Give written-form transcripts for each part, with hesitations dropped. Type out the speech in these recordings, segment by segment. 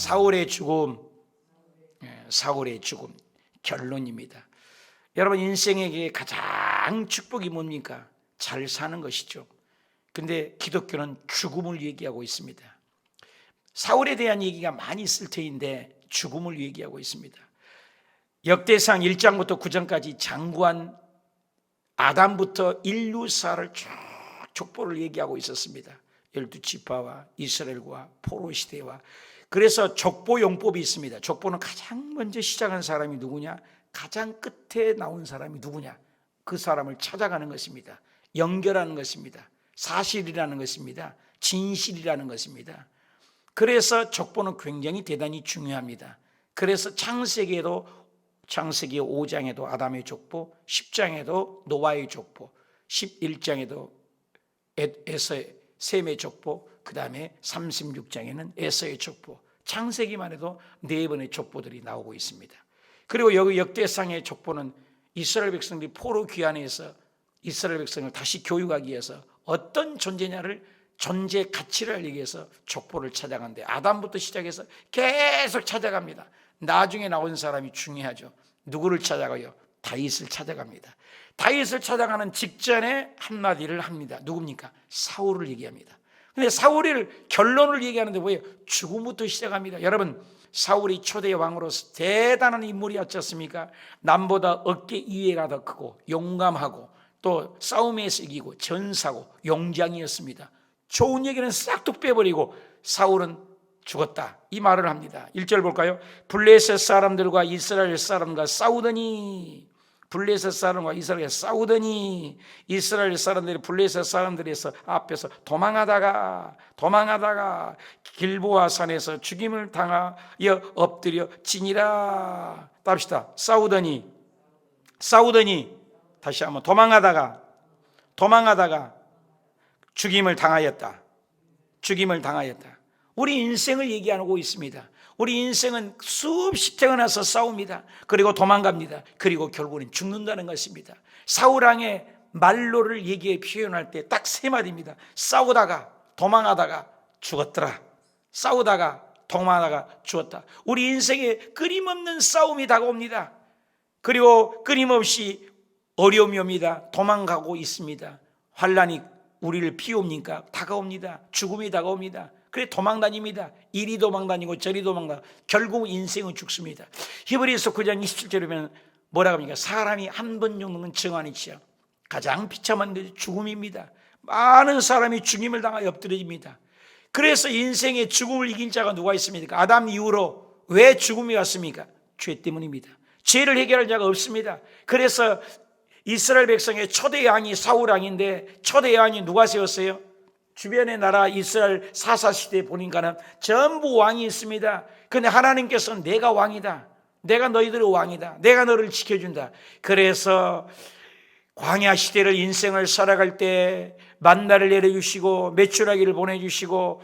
사울의 죽음, 사울의 죽음 결론입니다. 여러분, 인생에게 가장 축복이 뭡니까? 잘 사는 것이죠. 근데 기독교는 죽음을 얘기하고 있습니다. 사울에 대한 얘기가 많이 있을 터인데 죽음을 얘기하고 있습니다. 역대상 1장부터 9장까지 장구한 아담부터 인류사를 쭉 족보를 얘기하고 있었습니다. 12지파와 이스라엘과 포로 시대와. 그래서 족보용법이 있습니다. 족보는 가장 먼저 시작한 사람이 누구냐, 가장 끝에 나온 사람이 누구냐, 그 사람을 찾아가는 것입니다. 연결하는 것입니다. 사실이라는 것입니다. 진실이라는 것입니다. 그래서 족보는 굉장히 대단히 중요합니다. 그래서 창세기 5장에도 아담의 족보, 10장에도 노아의 족보, 11장에도 셈의 족보, 그 다음에 36장에는 에서의 족보, 창세기만 해도 4번의 족보들이 나오고 있습니다. 그리고 여기 역대상의 족보는 이스라엘 백성들이 포로 귀환해서 이스라엘 백성을 다시 교육하기 위해서 어떤 존재냐를, 존재 가치를 알리기 위해서 족보를 찾아가는데 아담부터 시작해서 계속 찾아갑니다. 나중에 나온 사람이 중요하죠. 누구를 찾아가요? 다윗을 찾아갑니다. 다윗을 찾아가는 직전에 한마디를 합니다. 누굽니까? 사울을 얘기합니다. 근데 사울을 결론을 얘기하는데 뭐예요? 죽음부터 시작합니다. 여러분, 사울이 초대 왕으로서 대단한 인물이었지 않습니까? 남보다 어깨 이해가 더 크고 용감하고 또 싸움에서 이기고 전사고 용장이었습니다. 좋은 얘기는 싹둑 빼버리고 사울은 죽었다, 이 말을 합니다. 1절 볼까요? 블레셋 사람들과 이스라엘 사람과 싸우더니, 블레셋 사람과 이스라엘 싸우더니 이스라엘 사람들이 블레셋 사람들에서 앞에서 도망하다가 길보아 산에서 죽임을 당하여 엎드려 지니라. 답시다. 싸우더니 다시 한번 도망하다가 죽임을 당하였다. 우리 인생을 얘기하고 있습니다. 우리 인생은 수없이 태어나서 싸웁니다. 그리고 도망갑니다. 그리고 결국은 죽는다는 것입니다. 사울왕의 말로를 얘기해 표현할 때 딱 3마디입니다. 싸우다가 도망하다가 죽었더라. 싸우다가 도망하다가 죽었다. 우리 인생에 끊임없는 싸움이 다가옵니다. 그리고 끊임없이 어려움이 옵니다. 도망가고 있습니다. 환난이 우리를 피웁니까? 다가옵니다. 죽음이 다가옵니다. 그래 도망다닙니다. 이리 도망다니고 저리 도망다니고 결국 인생은 죽습니다. 히브리서 9장 27절에 보면 뭐라고 합니까? 사람이 한 번 죽는 정한이지요. 가장 비참한 것이 죽음입니다. 많은 사람이 죽임을 당하여 엎드려집니다. 그래서 인생의 죽음을 이긴 자가 누가 있습니까? 아담 이후로 왜 죽음이 왔습니까? 죄 때문입니다. 죄를 해결할 자가 없습니다. 그래서 이스라엘 백성의 초대 왕이 사울 왕인데 초대 왕이 누가 세웠어요? 주변의 나라 이스라엘 사사시대에 보니까는 전부 왕이 있습니다. 그런데 하나님께서는 내가 왕이다, 내가 너희들의 왕이다, 내가 너를 지켜준다. 그래서 광야 시대를 인생을 살아갈 때 만나를 내려주시고 메추라기를 보내주시고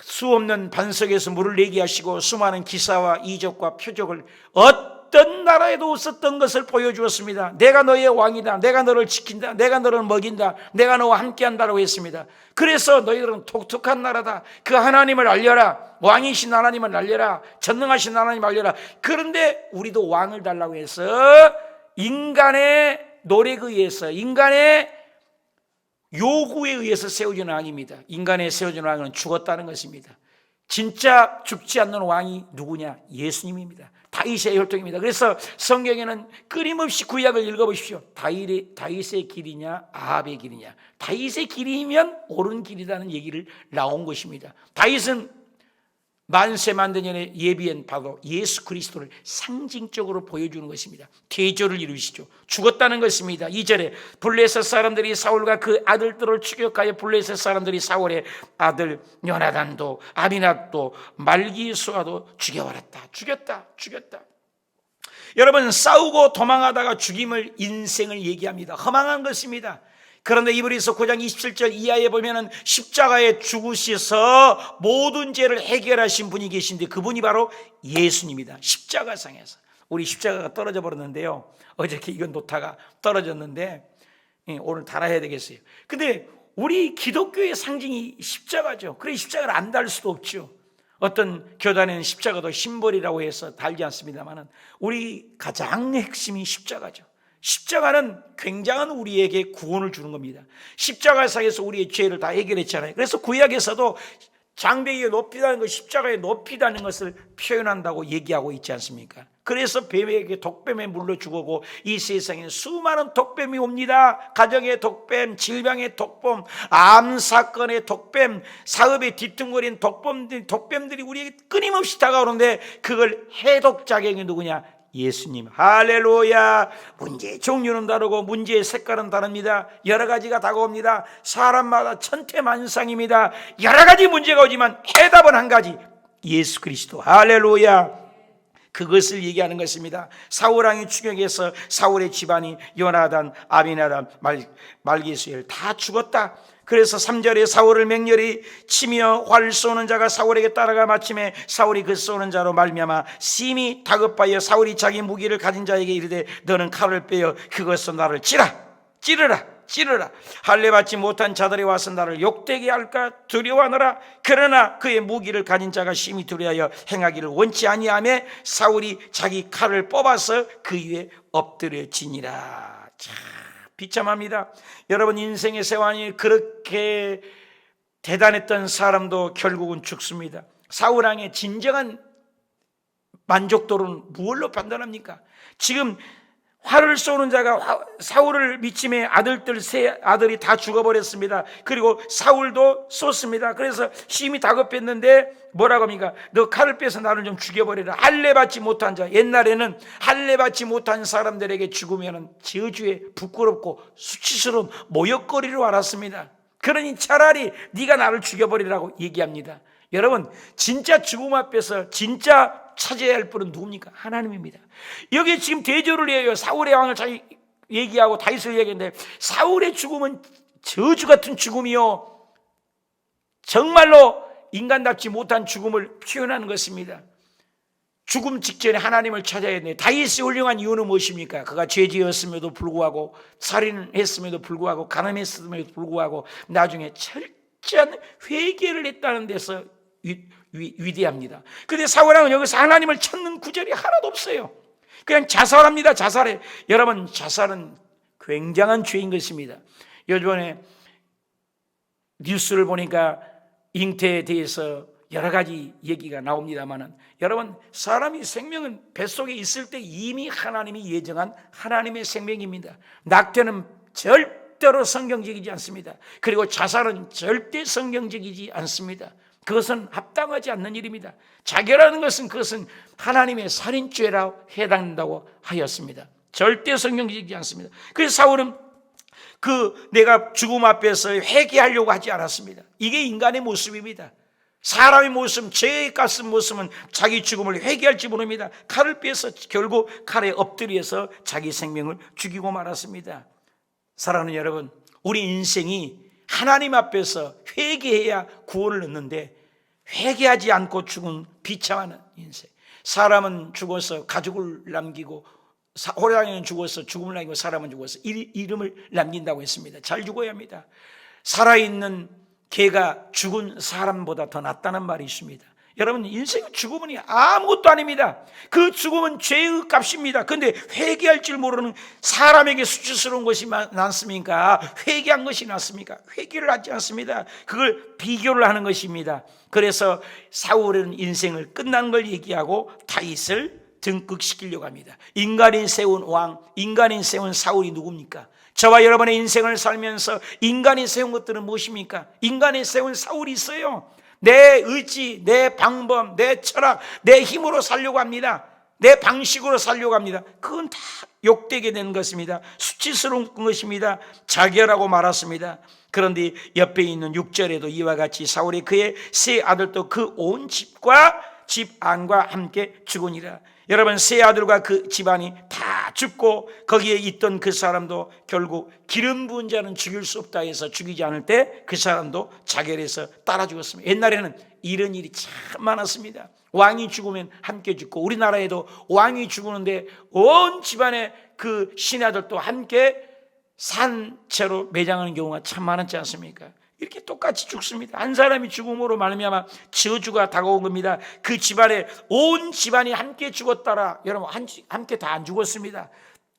수없는 반석에서 물을 내게 하시고 수많은 기사와 이적과 표적을 어떤 나라에도 없었던 것을 보여주었습니다. 내가 너의 왕이다, 내가 너를 지킨다, 내가 너를 먹인다, 내가 너와 함께한다라고 했습니다. 그래서 너희들은 독특한 나라다, 그 하나님을 알려라, 왕이신 하나님을 알려라, 전능하신 하나님을 알려라. 그런데 우리도 왕을 달라고 해서 인간의 노력에 의해서, 인간의 요구에 의해서 세워진 왕입니다. 인간의 세워진 왕은 죽었다는 것입니다. 진짜 죽지 않는 왕이 누구냐? 예수님입니다. 다윗의 혈통입니다. 그래서 성경에는 끊임없이 구약을 읽어보십시오. 다윗의 길이냐 아합의 길이냐, 다윗의 길이면 옳은 길이라는 얘기를 나온 것입니다. 다윗은 만세 만대년에 예비한 바로 예수 그리스도를 상징적으로 보여주는 것입니다. 대조를 이루시죠. 죽었다는 것입니다. 2절에 블레셋 사람들이 사울과 그 아들들을 추격하여 블레셋 사람들이 사울의 아들 요나단도 아비낫도 말기수아도 죽여버렸다. 죽였다. 여러분, 싸우고 도망하다가 죽임을, 인생을 얘기합니다. 허망한 것입니다. 그런데 이브리서 9장 27절 이하에 보면은 십자가에 죽으셔서 모든 죄를 해결하신 분이 계신데 그분이 바로 예수님입니다. 십자가상에서 우리 십자가가 떨어져 버렸는데요. 어저께 이건 놓다가 떨어졌는데 오늘 달아야 되겠어요. 근데 우리 기독교의 상징이 십자가죠. 그래 십자가를 안 달 수도 없죠. 어떤 교단에는 십자가도 심벌이라고 해서 달지 않습니다만 우리 가장 핵심이 십자가죠. 십자가는 굉장한 우리에게 구원을 주는 겁니다. 십자가상에서 우리의 죄를 다 해결했잖아요. 그래서 구약에서도 장대기의 높이라는 것, 십자가의 높이라는 것을 표현한다고 얘기하고 있지 않습니까? 그래서 뱀에게 독뱀에 물려 죽었고 이 세상에 수많은 독뱀이 옵니다. 가정의 독뱀, 질병의 독뱀, 암사건의 독뱀, 사업에 뒤뚱거린 독뱀들이 우리에게 끊임없이 다가오는데 그걸 해독작용이 누구냐? 예수님. 할렐루야. 문제의 종류는 다르고 문제의 색깔은 다릅니다. 여러 가지가 다가옵니다. 사람마다 천태만상입니다. 여러 가지 문제가 오지만 해답은 한 가지, 예수 그리스도. 할렐루야. 그것을 얘기하는 것입니다. 사울왕의 추격에서 사울의 집안이 요나단, 아비나답, 말기수엘 다 죽었다. 그래서 3절에 사울을 맹렬히 치며 활 쏘는 자가 사울에게 따라가 마침에 사울이 그 쏘는 자로 말미암아 심히 다급하여 사울이 자기 무기를 가진 자에게 이르되 너는 칼을 빼어 그것으로 나를 찌르라. 할례 받지 못한 자들이 와서 나를 욕되게 할까 두려워하노라. 그러나 그의 무기를 가진 자가 심히 두려워하여 행하기를 원치 아니하며 사울이 자기 칼을 뽑아서 그 위에 엎드려지니라. 참 비참합니다. 여러분, 인생의 세월이 그렇게 대단했던 사람도 결국은 죽습니다. 사울왕의 진정한 만족도는 무엇로 판단합니까? 지금 활을 쏘는 자가 사울을 미침해 세 아들이 다 죽어버렸습니다. 그리고 사울도 쏘습니다. 그래서 심히 다급했는데 뭐라고 합니까? 너 칼을 빼서 나를 좀 죽여버리라. 할례 받지 못한 자, 옛날에는 할례 받지 못한 사람들에게 죽으면 저주에 부끄럽고 수치스러운 모욕거리로 알았습니다. 그러니 차라리 네가 나를 죽여버리라고 얘기합니다. 여러분, 진짜 죽음 앞에서 진짜 찾아야 할 분은 누굽니까? 하나님입니다. 여기 지금 대조를 해요. 사울의 왕을 얘기하고 다윗을 얘기했는데 사울의 죽음은 저주 같은 죽음이요, 정말로 인간답지 못한 죽음을 표현하는 것입니다. 죽음 직전에 하나님을 찾아야 되는데 다윗이 훌륭한 이유는 무엇입니까? 그가 죄지었음에도 불구하고 살인했음에도 불구하고 가늠했음에도 불구하고 나중에 철저한 회개를 했다는 데서 위대합니다. 그런데 사울왕은 여기서 하나님을 찾는 구절이 하나도 없어요. 그냥 자살합니다. 자살해. 여러분, 자살은 굉장한 죄인 것입니다. 요즘에 뉴스를 보니까 잉태에 대해서 여러 가지 얘기가 나옵니다만, 여러분, 사람이 생명은 뱃속에 있을 때 이미 하나님이 예정한 하나님의 생명입니다. 낙태는 절대로 성경적이지 않습니다. 그리고 자살은 절대 성경적이지 않습니다. 그것은 합당하지 않는 일입니다. 자결하는 것은 그것은 하나님의 살인죄라고 해당된다고 하였습니다. 절대 성경적이지 않습니다. 그래서 사울은 내가 죽음 앞에서 회개하려고 하지 않았습니다. 이게 인간의 모습입니다. 사람의 모습, 죄의 값은 모습은 자기 죽음을 회개할지 모릅니다. 칼을 빼서 결국 칼에 엎드려서 자기 생명을 죽이고 말았습니다. 사랑하는 여러분, 우리 인생이 하나님 앞에서 회개해야 구원을 얻는데 회개하지 않고 죽은 비참한 인생. 사람은 죽어서 가족을 남기고 호랑이는 죽어서 죽음을 남기고 사람은 죽어서 이름을 남긴다고 했습니다. 잘 죽어야 합니다. 살아있는 개가 죽은 사람보다 더 낫다는 말이 있습니다. 여러분, 인생의 죽음은 아무것도 아닙니다. 그 죽음은 죄의 값입니다. 그런데 회개할 줄 모르는 사람에게 수치스러운 것이 낫습니까? 회개한 것이 낫습니까? 회개를 하지 않습니다. 그걸 비교를 하는 것입니다. 그래서 사울은 인생을 끝난 걸 얘기하고 다윗을 등극시키려고 합니다. 인간이 세운 왕, 인간이 세운 사울이 누굽니까? 저와 여러분의 인생을 살면서 인간이 세운 것들은 무엇입니까? 인간이 세운 사울이 있어요. 내 의지, 내 방법, 내 철학, 내 힘으로 살려고 합니다. 내 방식으로 살려고 합니다. 그건 다 욕되게 되는 것입니다. 수치스러운 것입니다. 자결하고 말았습니다. 그런데 옆에 있는 6절에도 이와 같이 사울이 그의 세 아들도 그 온 집과 집 안과 함께 죽으니라. 여러분, 세 아들과 그 집안이 다 죽고 거기에 있던 그 사람도 결국 기름 부은 자는 죽일 수 없다 해서 죽이지 않을 때 그 사람도 자결해서 따라 죽었습니다. 옛날에는 이런 일이 참 많았습니다. 왕이 죽으면 함께 죽고, 우리나라에도 왕이 죽었는데 온 집안의 그 신하들도 함께 산채로 매장하는 경우가 참 많았지 않습니까? 이렇게 똑같이 죽습니다. 한 사람이 죽음으로 말미암아 저주가 다가온 겁니다. 그 집안에 온 집안이 함께 죽었더라. 여러분, 함께 다 안 죽었습니다.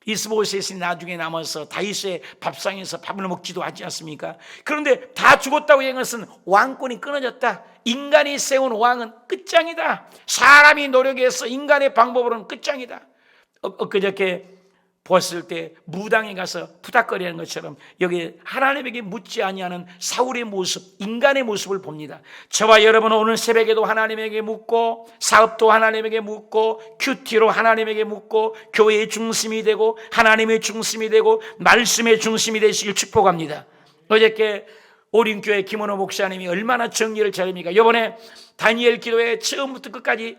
이스보셋이 나중에 남아서 다윗의 밥상에서 밥을 먹지도 하지 않습니까? 그런데 다 죽었다고 얘기한 것은 왕권이 끊어졌다. 인간이 세운 왕은 끝장이다. 사람이 노력해서 인간의 방법으로는 끝장이다. 엊그저께 보았을 때 무당에 가서 푸닥거리는 것처럼 여기 하나님에게 묻지 아니하는 사울의 모습, 인간의 모습을 봅니다. 저와 여러분은 오늘 새벽에도 하나님에게 묻고, 사업도 하나님에게 묻고, 큐티로 하나님에게 묻고, 교회의 중심이 되고, 하나님의 중심이 되고, 말씀의 중심이 되시길 축복합니다. 어저께 오림교회 김원호 목사님이 얼마나 정리를 잘합니까? 이번에 다니엘 기도회 처음부터 끝까지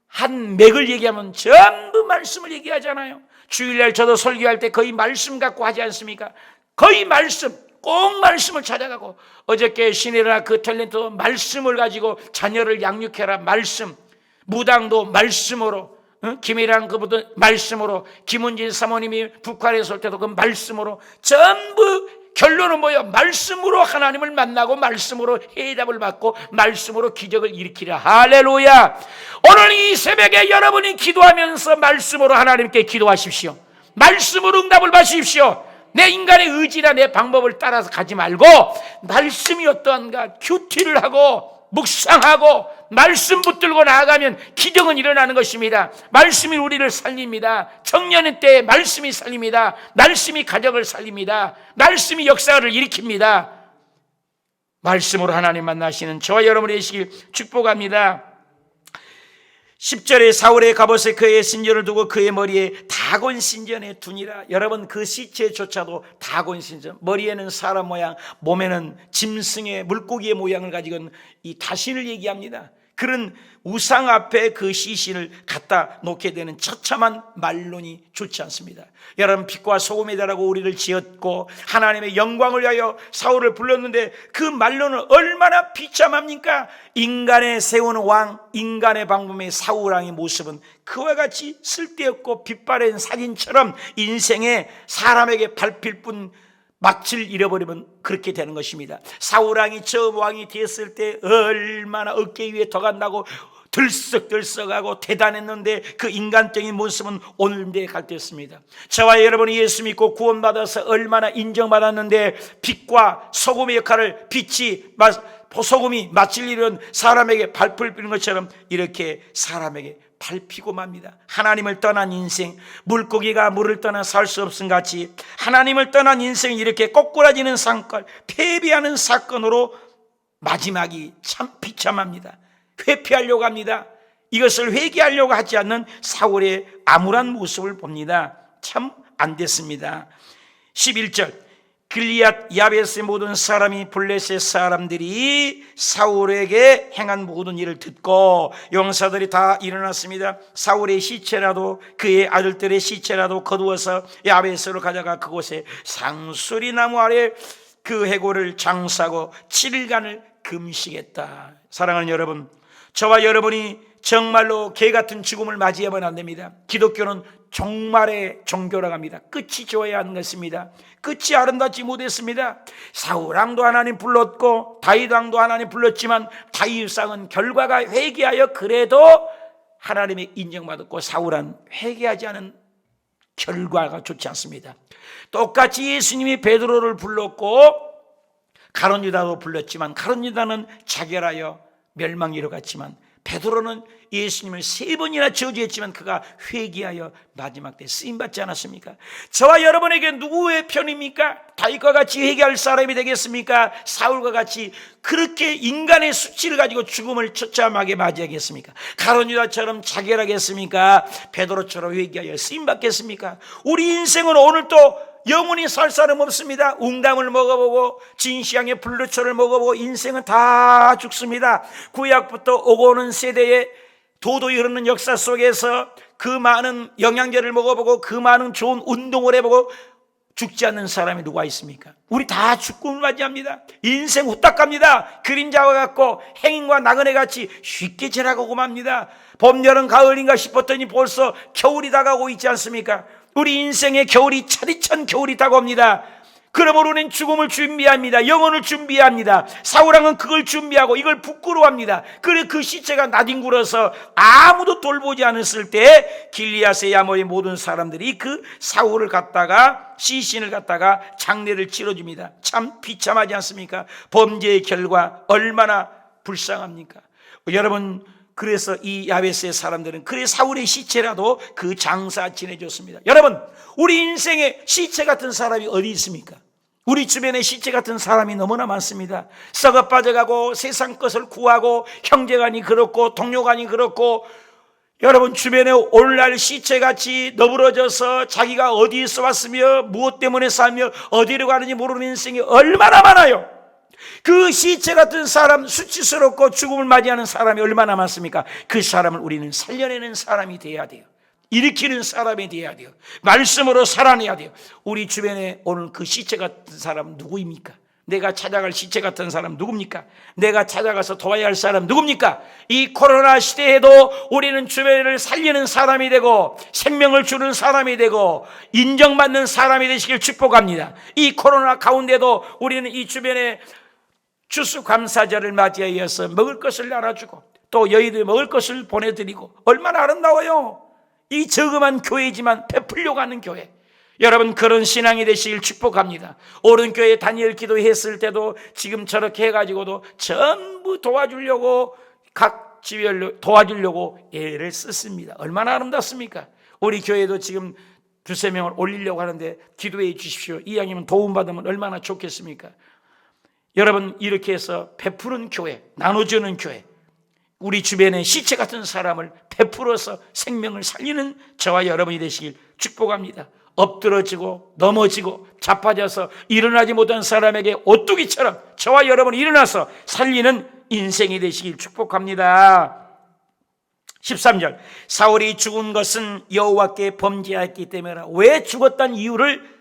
한 맥을 얘기하면 전부 말씀을 얘기하잖아요. 주일날 저도 설교할 때 거의 말씀 갖고 하지 않습니까? 거의 말씀, 꼭 말씀을 찾아가고, 어저께 신이라 그 탤런트 말씀을 가지고 자녀를 양육해라 말씀, 무당도 말씀으로, 김이랑 그분도 말씀으로, 김은진 사모님이 북한에서 올 때도 그 말씀으로, 전부 결론은 뭐예요? 말씀으로 하나님을 만나고 말씀으로 해답을 받고 말씀으로 기적을 일으키라. 할렐루야. 오늘 이 새벽에 여러분이 기도하면서 말씀으로 하나님께 기도하십시오. 말씀으로 응답을 받으십시오. 내 인간의 의지나 내 방법을 따라서 가지 말고 말씀이 어떠한가 큐티를 하고 묵상하고 말씀 붙들고 나아가면 기적은 일어나는 것입니다. 말씀이 우리를 살립니다. 청년의 때에 말씀이 살립니다. 말씀이 가정을 살립니다. 말씀이 역사를 일으킵니다. 말씀으로 하나님 만나시는 저와 여러분이 되시길 축복합니다. 10절에 사울의 갑옷에 그의 신전을 두고 그의 머리에 다곤 신전에 두니라. 여러분, 그 시체조차도 다곤 신전, 머리에는 사람 모양, 몸에는 짐승의 물고기의 모양을 가지고 이 다신을 얘기합니다. 그런 우상 앞에 그 시신을 갖다 놓게 되는 처참한 말론이 좋지 않습니다. 여러분, 빛과 소금이 되라고 우리를 지었고 하나님의 영광을 위하여 사울을 불렀는데 그 말론은 얼마나 비참합니까? 인간의 세운 왕, 인간의 방법의 사울왕의 모습은 그와 같이 쓸데없고 빛바랜 사진처럼 인생에 사람에게 밟힐 뿐 막질 잃어버리면 그렇게 되는 것입니다. 사울왕이 저 왕이 되었을 때 얼마나 어깨 위에 더 간다고 들썩들썩하고 대단했는데 그 인간적인 모습은 오늘날에 갈대였습니다. 저와 여러분이 예수 믿고 구원받아서 얼마나 인정받았는데 빛과 소금의 역할을 소금이 마칠 일은 사람에게 밟힐 것처럼 이렇게 사람에게 밟히고 맙니다. 하나님을 떠난 인생, 물고기가 물을 떠나 살 수 없음 같이 하나님을 떠난 인생이 이렇게 꼬꾸라지는 사건, 패배하는 사건으로 마지막이 참 비참합니다. 회피하려고 합니다. 이것을 회개하려고 하지 않는 사울의 암울한 모습을 봅니다. 참 안 됐습니다. 11절, 길리앗 야베스의 모든 사람이 블레셋 사람들이 사울에게 행한 모든 일을 듣고 용사들이 다 일어났습니다. 사울의 시체라도 그의 아들들의 시체라도 거두어서 야베스로 가져가 그곳에 상수리 나무 아래 그 해골을 장사하고 7일간을 금식했다. 사랑하는 여러분, 저와 여러분이 정말로 개같은 죽음을 맞이하면 안 됩니다. 기독교는 종말의 종교라고 합니다. 끝이 좋아야 하는 것입니다. 끝이 아름답지 못했습니다. 사울왕도 하나님 불렀고 다윗왕도 하나님 불렀지만 다윗왕은 결과가 회개하여 그래도 하나님의 인정받았고 사울은 회개하지 않은 결과가 좋지 않습니다. 똑같이 예수님이 베드로를 불렀고 가룟 유다도 불렀지만 가룟 유다는 자결하여 멸망이로 갔지만 베드로는 예수님을 3번이나 저주했지만 그가 회개하여 마지막 때 쓰임받지 않았습니까? 저와 여러분에게 누구의 편입니까? 다윗과 같이 회개할 사람이 되겠습니까? 사울과 같이 그렇게 인간의 수치를 가지고 죽음을 처참하게 맞이하겠습니까? 가룟 유다처럼 자결하겠습니까? 베드로처럼 회개하여 쓰임받겠습니까? 우리 인생은 오늘 또 영원히 살 사람 없습니다. 웅담을 먹어보고 진시황의 불루초를 먹어보고 인생은 다 죽습니다. 구약부터 오고 오는 세대에 도도히 흐르는 역사 속에서 그 많은 영양제를 먹어보고 그 많은 좋은 운동을 해보고 죽지 않는 사람이 누가 있습니까? 우리 다 죽음을 맞이합니다. 인생 후딱 갑니다. 그림자와 같고 행인과 나그네 같이 쉽게 지나가고 맙니다. 봄, 여름, 가을인가 싶었더니 벌써 겨울이 다가오고 있지 않습니까? 우리 인생의 겨울이 차디찬 겨울이 다가옵니다. 그러므로 우리는 죽음을 준비합니다. 영혼을 준비합니다. 사울왕은 그걸 준비하고 이걸 부끄러워합니다. 그래 그 시체가 나뒹굴어서 아무도 돌보지 않았을 때 길리앗의 야모의 모든 사람들이 그 사울을 갖다가 시신을 갖다가 장례를 치러줍니다. 참 비참하지 않습니까? 범죄의 결과 얼마나 불쌍합니까? 여러분, 그래서 이 야베스의 사람들은 그래 사울의 시체라도 그 장사 지내줬습니다. 여러분, 우리 인생에 시체 같은 사람이 어디 있습니까? 우리 주변에 시체 같은 사람이 너무나 많습니다. 썩어 빠져가고 세상 것을 구하고 형제간이 그렇고 동료간이 그렇고, 여러분 주변에 오늘날 시체같이 너부러져서 자기가 어디에서 왔으며 무엇 때문에 살며 어디로 가는지 모르는 인생이 얼마나 많아요. 그 시체 같은 사람, 수치스럽고 죽음을 맞이하는 사람이 얼마나 많습니까? 그 사람을 우리는 살려내는 사람이 되어야 돼요. 일으키는 사람이 되어야 돼요. 말씀으로 살아내야 돼요. 우리 주변에 오늘 그 시체 같은 사람 누구입니까? 내가 찾아갈 시체 같은 사람 누굽니까? 내가 찾아가서 도와야 할 사람 누굽니까? 이 코로나 시대에도 우리는 주변을 살리는 사람이 되고 생명을 주는 사람이 되고 인정받는 사람이 되시길 축복합니다. 이 코로나 가운데도 우리는 이 주변에 추수감사절을 맞이하여서 먹을 것을 나눠주고 또 여의도에 먹을 것을 보내드리고, 얼마나 아름다워요. 이 저금한 교회지만 베풀려고 하는 교회. 여러분, 그런 신앙이 되시길 축복합니다. 옳은 교회 다니엘 기도했을 때도 지금 저렇게 해가지고도 전부 도와주려고 각 지별로 도와주려고 애를 썼습니다. 얼마나 아름답습니까? 우리 교회도 지금 두세 명을 올리려고 하는데 기도해 주십시오. 이왕이면 도움받으면 얼마나 좋겠습니까? 여러분, 이렇게 해서 베푸는 교회, 나눠주는 교회, 우리 주변에 시체 같은 사람을 베풀어서 생명을 살리는 저와 여러분이 되시길 축복합니다. 엎드러지고 넘어지고 자빠져서 일어나지 못한 사람에게 오뚜기처럼 저와 여러분이 일어나서 살리는 인생이 되시길 축복합니다. 13절, 사울이 죽은 것은 여호와께 범죄하였기 때문이라. 왜 죽었다는 이유를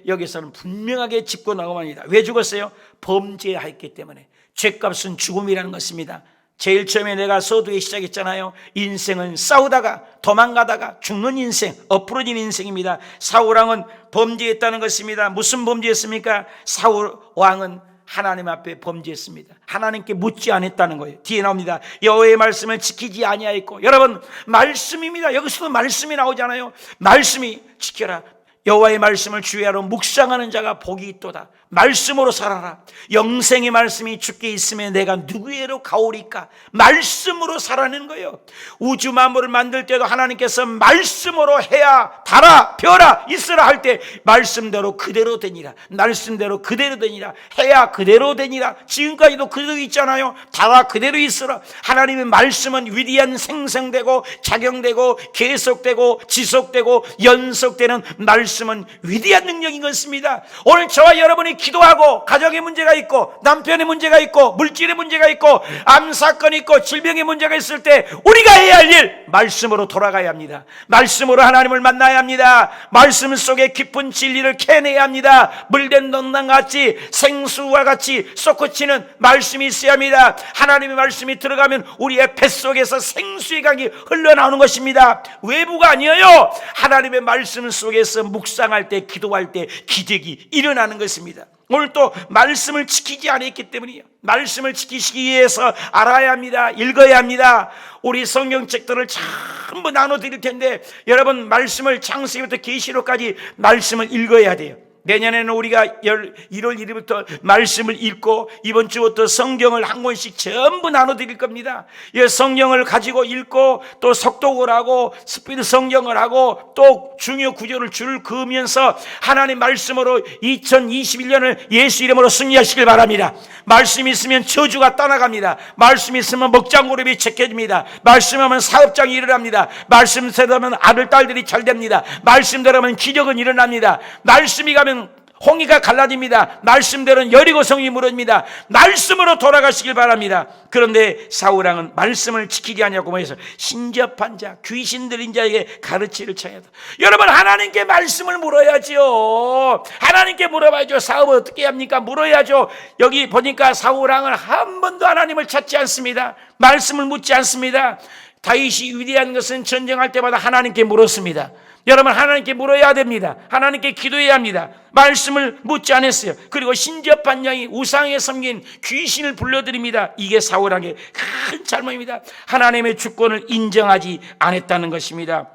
여기서는 분명하게 짚고 나옵니다. 왜 죽었어요? 범죄하였기 때문에. 죄값은 죽음이라는 것입니다. 제일 처음에 내가 서두에 시작했잖아요. 인생은 싸우다가 도망가다가 죽는 인생, 엎부러진 인생입니다. 사울왕은 범죄했다는 것입니다. 무슨 범죄했습니까? 사울왕은 하나님 앞에 범죄했습니다. 하나님께 묻지 않았다는 거예요. 뒤에 나옵니다. 여호와의 말씀을 지키지 아니하였고. 여러분, 말씀입니다. 여기서도 말씀이 나오잖아요. 말씀이 지켜라. 여호와의 말씀을 주야로 묵상하는 자가 복이 있도다. 말씀으로 살아라. 영생의 말씀이 주께 있으면 내가 누구에로 가오리까? 말씀으로 살아내는 거예요. 우주 만물을 만들 때도 하나님께서 말씀으로 해야 달아 벼라 있으라 할 때 말씀대로 그대로 되니라. 말씀대로 그대로 되니라. 해야 그대로 되니라. 지금까지도 그대로 있잖아요. 달아 그대로 있으라. 하나님의 말씀은 위대한 생성되고 작용되고 계속되고 지속되고 연속되는 말씀은 위대한 능력인 것입니다. 오늘 저와 여러분이 기도하고 가정에 문제가 있고 남편의 문제가 있고 물질의 문제가 있고 암사건이 있고 질병의 문제가 있을 때 우리가 해야 할 일, 말씀으로 돌아가야 합니다. 말씀으로 하나님을 만나야 합니다. 말씀 속에 깊은 진리를 캐내야 합니다. 물된 농당같이 생수와 같이 솟구치는 말씀이 있어야 합니다. 하나님의 말씀이 들어가면 우리의 뱃속에서 생수의 강이 흘러나오는 것입니다. 외부가 아니에요. 하나님의 말씀 속에서 묵상할 때, 기도할 때 기적이 일어나는 것입니다. 오늘 또 말씀을 지키지 않았기 때문이에요. 말씀을 지키시기 위해서 알아야 합니다. 읽어야 합니다. 우리 성경책들을 전부 나눠드릴 텐데 여러분, 말씀을 창세기부터 계시록까지 말씀을 읽어야 돼요. 내년에는 우리가 1월 1일부터 말씀을 읽고 이번 주부터 성경을 한 권씩 전부 나눠드릴 겁니다. 이 성경을 가지고 읽고 또 속독을 하고 스피드 성경을 하고 또 중요 구절을 줄 그으면서 하나님 말씀으로 2021년을 예수 이름으로 승리하시길 바랍니다. 말씀이 있으면 저주가 떠나갑니다. 말씀이 있으면 먹장구름이 check해집니다. 말씀하면 사업장이 일어납니다. 말씀대로면 아들 딸들이 잘 됩니다. 말씀대로면 기적은 일어납니다. 말씀이 가면 홍해가 갈라집니다. 말씀대로는 여리고 성이 무너집니다. 말씀으로 돌아가시길 바랍니다. 그런데 사울왕은 말씀을 지키지 않냐고 해서 신접한 자, 귀신 들린 자에게 가르치를 쳐야 돼. 여러분, 하나님께 말씀을 물어야죠. 하나님께 물어봐야죠. 사업을 어떻게 합니까? 물어야죠. 여기 보니까 사울왕은 한 번도 하나님을 찾지 않습니다. 말씀을 묻지 않습니다. 다윗이 위대한 것은 전쟁할 때마다 하나님께 물었습니다. 여러분, 하나님께 물어야 됩니다. 하나님께 기도해야 합니다. 말씀을 묻지 않았어요. 그리고 신접한 영이 우상에 섬긴 귀신을 불러들입니다. 이게 사울왕의 큰 잘못입니다. 하나님의 주권을 인정하지 않았다는 것입니다.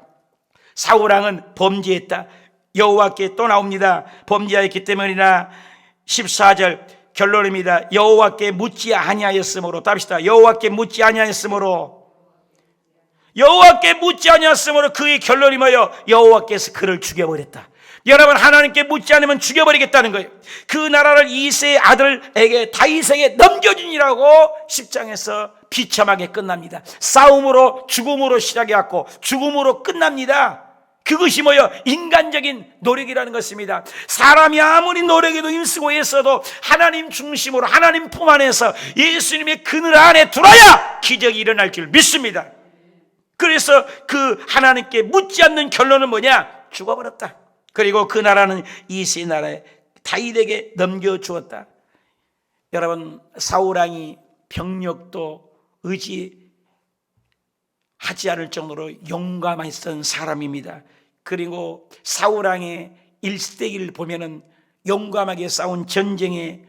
사울왕은 범죄했다. 여호와께 또 나옵니다. 범죄하였기 때문이나. 14절 결론입니다. 여호와께 묻지 아니하였으므로. 답시다. 여호와께 묻지 아니하였으므로. 여호와께 묻지 아니하였으므로. 그의 결론이 뭐예요? 여호와께서 그를 죽여버렸다. 여러분, 하나님께 묻지 않으면 죽여버리겠다는 거예요. 그 나라를 이새의 아들에게, 다윗에게 넘겨주니라고 10장에서 비참하게 끝납니다. 싸움으로, 죽음으로 시작해왔고 죽음으로 끝납니다. 그것이 뭐예요? 인간적인 노력이라는 것입니다. 사람이 아무리 노력해도 힘쓰고 애써도 하나님 중심으로, 하나님 품 안에서 예수님의 그늘 안에 들어야 기적이 일어날 줄 믿습니다. 그래서 그 하나님께 묻지 않는 결론은 뭐냐? 죽어버렸다. 그리고 그 나라는 이새 나라에 다윗에게 넘겨주었다. 여러분, 사울왕이 병력도 의지하지 않을 정도로 용감했던 사람입니다. 그리고 사울왕의 일대기를 보면은 용감하게 싸운 전쟁의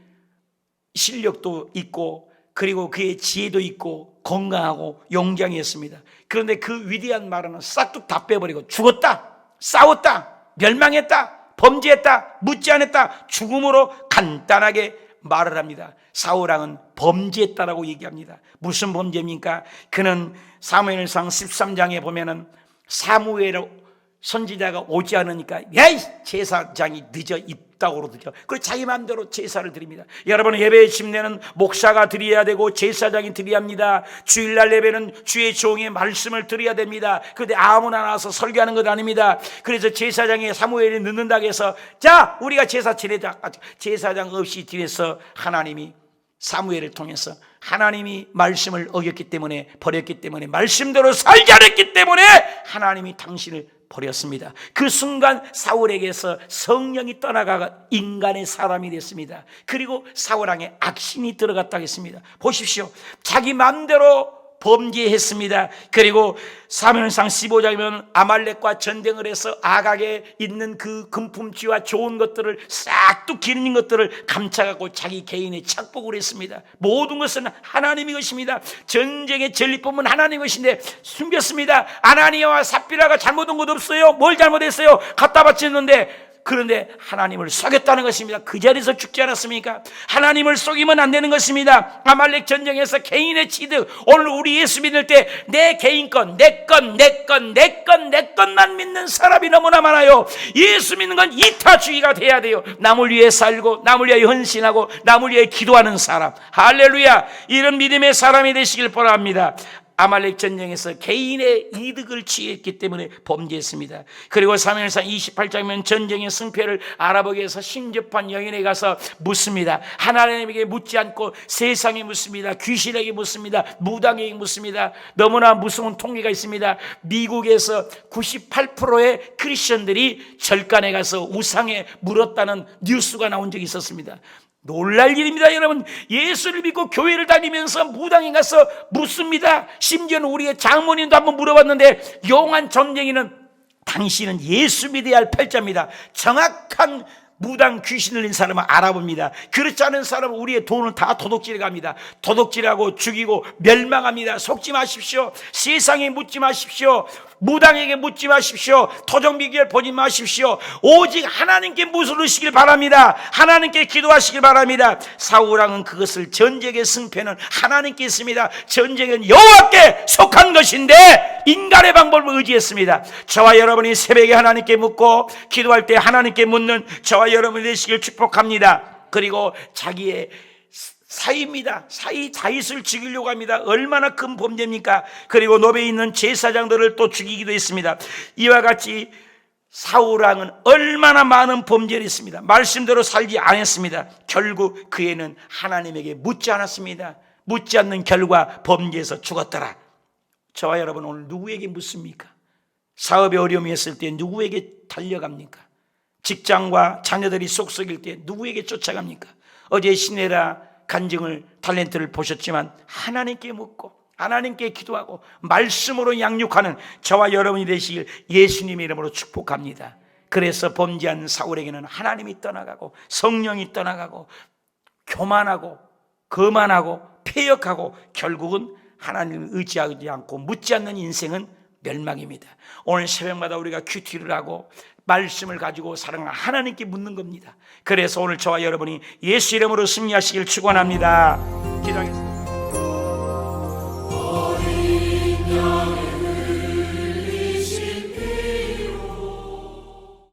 실력도 있고, 그리고 그의 지혜도 있고 건강하고 용장이었습니다. 그런데 그 위대한 말은 싹둑 다 빼버리고 죽었다, 싸웠다, 멸망했다, 범죄했다, 묻지 않았다, 죽음으로 간단하게 말을 합니다. 사울왕은 범죄했다라고 얘기합니다. 무슨 범죄입니까? 그는 사무엘상 13장에 보면은 사무엘 선지자가 오지 않으니까 야이 제사장이 늦어, 입다고로 늦어. 그리고 자기 마음대로 제사를 드립니다. 여러분, 예배의 집례는 목사가 드려야 되고 제사장이 드려야 합니다. 주일날 예배는 주의 종의 말씀을 드려야 됩니다. 그런데 아무나 나와서 설교하는 것 아닙니다. 그래서 제사장이 사무엘이 늦는다고 해서 자, 우리가 제사 지내자. 제사장 없이 지내서 하나님이 사무엘을 통해서 하나님이 말씀을 어겼기 때문에, 버렸기 때문에, 말씀대로 살지 않았기 때문에 하나님이 당신을 버렸습니다. 그 순간 사울에게서 성령이 떠나가 인간의 사람이 됐습니다. 그리고 사울왕의 악신이 들어갔다고 했습니다. 보십시오. 자기 마음대로 범죄했습니다. 그리고 사무엘상 15장이면 아말렉과 전쟁을 해서 아각에 있는 그 금품쥐와 좋은 것들을 싹둑 기는 것들을 감춰갖고 자기 개인의 착복을 했습니다. 모든 것은 하나님의 것입니다. 전쟁의 전리품은 하나님의 것인데 숨겼습니다. 아나니아와 삽비라가 잘못한 것 없어요. 뭘 잘못했어요? 갖다 바쳤는데, 그런데 하나님을 속였다는 것입니다. 그 자리에서 죽지 않았습니까? 하나님을 속이면 안 되는 것입니다. 아말렉 전쟁에서 개인의 취득, 오늘 우리 예수 믿을 때 내 개인권, 내 것만 믿는 사람이 너무나 많아요. 예수 믿는 건 이타주의가 돼야 돼요. 남을 위해 살고, 남을 위해 헌신하고, 남을 위해 기도하는 사람. 할렐루야. 이런 믿음의 사람이 되시길 바랍니다. 아말렉 전쟁에서 개인의 이득을 취했기 때문에 범죄했습니다. 그리고 사무엘상 28장이면 전쟁의 승패를 알아보기 위해서 신접한 여인에 가서 묻습니다. 하나님에게 묻지 않고 세상에 묻습니다. 귀신에게 묻습니다. 무당에게 묻습니다. 너무나 무서운 통계가 있습니다. 미국에서 98%의 크리스천들이 절간에 가서 우상에 물었다는 뉴스가 나온 적이 있었습니다. 놀랄 일입니다. 여러분, 예수를 믿고 교회를 다니면서 무당에 가서 묻습니다. 심지어는 우리의 장모님도 한번 물어봤는데, 용한 점쟁이는 당신은 예수 믿어야 할 팔자입니다. 정확한 무당 귀신 들린 사람은 알아봅니다. 그렇지 않은 사람은 우리의 돈을 다 도둑질해 갑니다. 도둑질하고 죽이고 멸망합니다. 속지 마십시오. 세상에 묻지 마십시오. 무당에게 묻지 마십시오. 토종비결 보지 마십시오. 오직 하나님께 물으시길 바랍니다. 하나님께 기도하시길 바랍니다. 사울왕은 그것을, 전쟁의 승패는 하나님께 있습니다. 전쟁은 여호와께 속한 것인데 인간의 방법을 의지했습니다. 저와 여러분이 새벽에 하나님께 묻고 기도할 때 하나님께 묻는 저와 여러분이 되시길 축복합니다. 그리고 자기의 사이입니다. 사이 다윗을 죽이려고 합니다. 얼마나 큰 범죄입니까? 그리고 노베에 있는 제사장들을 또 죽이기도 했습니다. 이와 같이 사울왕은 얼마나 많은 범죄를 했습니다. 말씀대로 살지 않았습니다. 결국 그 애는 하나님에게 묻지 않았습니다. 묻지 않는 결과 범죄에서 죽었더라. 저와 여러분, 오늘 누구에게 묻습니까? 사업에 어려움이 있을 때 누구에게 달려갑니까? 직장과 자녀들이 속썩일 때 누구에게 쫓아갑니까? 어제 시내라 간증을, 탤런트를 보셨지만 하나님께 묻고 하나님께 기도하고 말씀으로 양육하는 저와 여러분이 되시길 예수님의 이름으로 축복합니다. 그래서 범죄한 사울에게는 하나님이 떠나가고 성령이 떠나가고 교만하고 거만하고 폐역하고 결국은 하나님을 의지하지 않고 묻지 않는 인생은 멸망입니다. 오늘 새벽마다 우리가 큐티를 하고 말씀을 가지고 사랑하는 하나님께 묻는 겁니다. 그래서 오늘 저와 여러분이 예수 이름으로 승리하시길 축원합니다. 기도하겠습니다.